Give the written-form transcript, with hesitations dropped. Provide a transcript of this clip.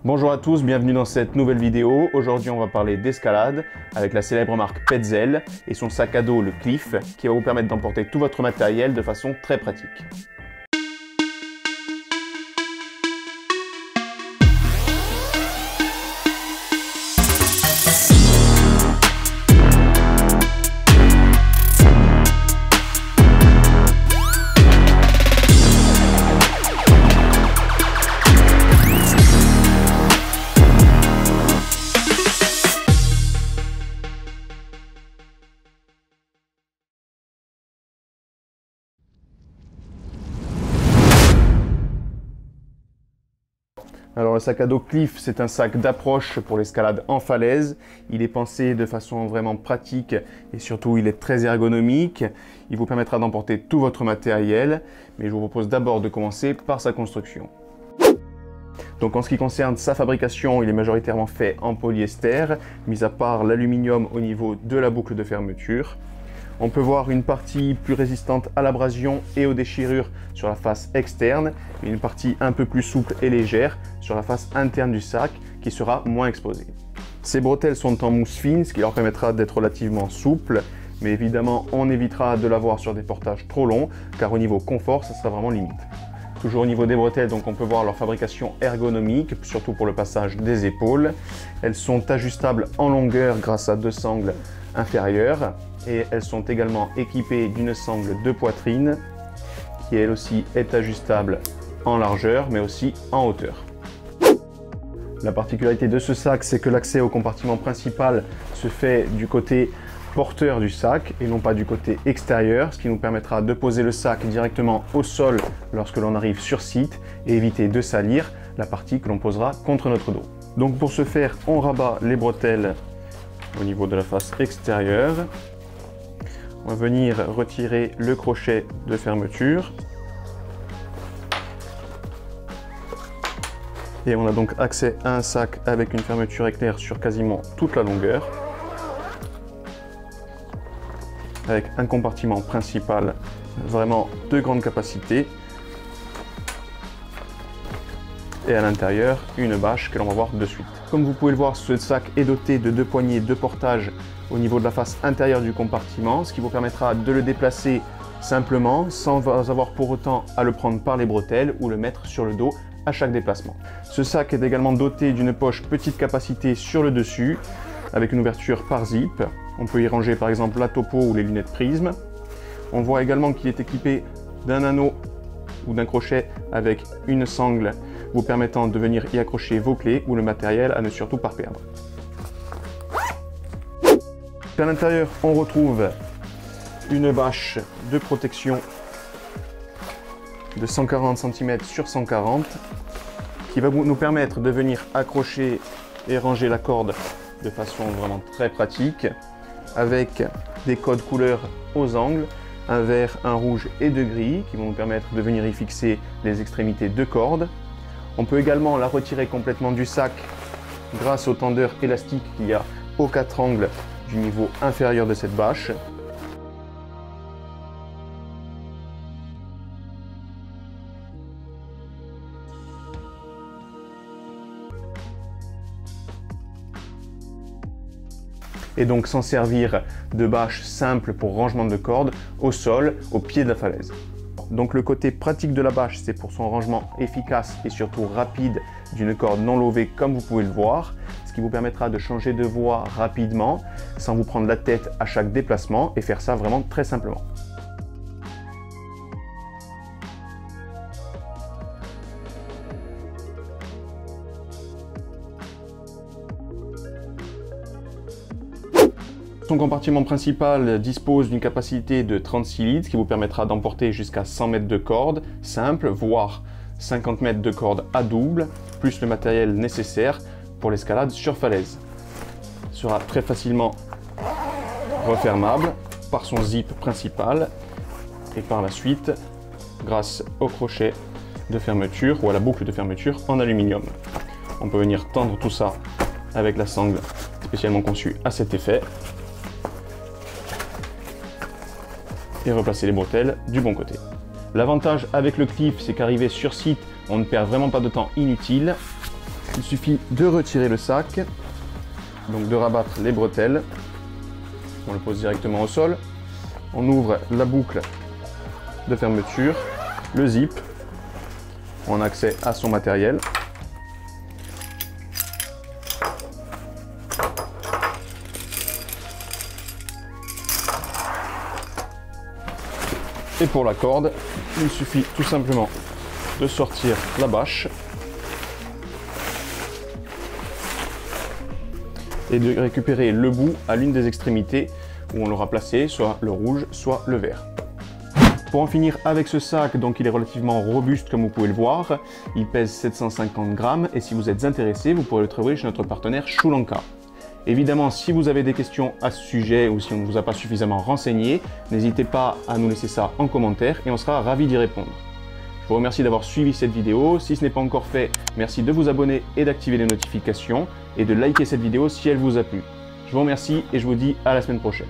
Bonjour à tous, bienvenue dans cette nouvelle vidéo. Aujourd'hui on va parler d'escalade avec la célèbre marque Petzl et son sac à dos le Cliff qui va vous permettre d'emporter tout votre matériel de façon très pratique. Alors le sac à dos Cliff, c'est un sac d'approche pour l'escalade en falaise. Il est pensé de façon vraiment pratique et surtout il est très ergonomique. Il vous permettra d'emporter tout votre matériel, mais je vous propose d'abord de commencer par sa construction. Donc en ce qui concerne sa fabrication, il est majoritairement fait en polyester, mis à part l'aluminium au niveau de la boucle de fermeture. On peut voir une partie plus résistante à l'abrasion et aux déchirures sur la face externe, et une partie un peu plus souple et légère sur la face interne du sac qui sera moins exposée. Ces bretelles sont en mousse fine, ce qui leur permettra d'être relativement souples, mais évidemment on évitera de l'avoir sur des portages trop longs, car au niveau confort, ça sera vraiment limite. Toujours au niveau des bretelles, donc on peut voir leur fabrication ergonomique, surtout pour le passage des épaules. Elles sont ajustables en longueur grâce à deux sangles inférieures et elles sont également équipées d'une sangle de poitrine qui elle aussi est ajustable en largeur mais aussi en hauteur. La particularité de ce sac, c'est que l'accès au compartiment principal se fait du côté porteur du sac et non pas du côté extérieur, ce qui nous permettra de poser le sac directement au sol lorsque l'on arrive sur site et éviter de salir la partie que l'on posera contre notre dos. Donc pour ce faire, on rabat les bretelles au niveau de la face extérieure. On va venir retirer le crochet de fermeture. Et on a donc accès à un sac avec une fermeture éclair sur quasiment toute la longueur, avec un compartiment principal vraiment de grande capacité et à l'intérieur une bâche que l'on va voir de suite. Comme vous pouvez le voir, ce sac est doté de deux poignées de portage au niveau de la face intérieure du compartiment, ce qui vous permettra de le déplacer simplement sans avoir pour autant à le prendre par les bretelles ou le mettre sur le dos à chaque déplacement. Ce sac est également doté d'une poche petite capacité sur le dessus avec une ouverture par zip. On peut y ranger par exemple la topo ou les lunettes prisme. On voit également qu'il est équipé d'un anneau ou d'un crochet avec une sangle vous permettant de venir y accrocher vos clés ou le matériel à ne surtout pas perdre. À l'intérieur, on retrouve une bâche de protection de 140 cm sur 140 qui va nous permettre de venir accrocher et ranger la corde de façon vraiment très pratique avec des codes couleurs aux angles, un vert, un rouge et deux gris qui vont nous permettre de venir y fixer les extrémités de corde. On peut également la retirer complètement du sac grâce au tendeur élastique qu'il y a aux quatre angles du niveau inférieur de cette bâche. Et donc s'en servir de bâche simple pour rangement de cordes au sol, au pied de la falaise. Donc le côté pratique de la bâche, c'est pour son rangement efficace et surtout rapide d'une corde non lovée comme vous pouvez le voir, ce qui vous permettra de changer de voie rapidement sans vous prendre la tête à chaque déplacement et faire ça vraiment très simplement. Son compartiment principal dispose d'une capacité de 36 litres, ce qui vous permettra d'emporter jusqu'à 100 mètres de corde simple, voire 50 mètres de corde à double, plus le matériel nécessaire pour l'escalade sur falaise. Il sera très facilement refermable par son zip principal et par la suite grâce au crochet de fermeture ou à la boucle de fermeture en aluminium. On peut venir tendre tout ça avec la sangle spécialement conçue à cet effet et replacer les bretelles du bon côté. L'avantage avec le Cliff, c'est qu'arrivé sur site, on ne perd vraiment pas de temps inutile. Il suffit de retirer le sac, donc de rabattre les bretelles. On le pose directement au sol. On ouvre la boucle de fermeture, le zip. On a accès à son matériel. Et pour la corde, il suffit tout simplement de sortir la bâche et de récupérer le bout à l'une des extrémités où on l'aura placé, soit le rouge, soit le vert. Pour en finir avec ce sac, donc il est relativement robuste comme vous pouvez le voir, il pèse 750 grammes et si vous êtes intéressé, vous pourrez le trouver chez notre partenaire Sri Lanka. Évidemment, si vous avez des questions à ce sujet ou si on ne vous a pas suffisamment renseigné, n'hésitez pas à nous laisser ça en commentaire et on sera ravis d'y répondre. Je vous remercie d'avoir suivi cette vidéo. Si ce n'est pas encore fait, merci de vous abonner et d'activer les notifications et de liker cette vidéo si elle vous a plu. Je vous remercie et je vous dis à la semaine prochaine.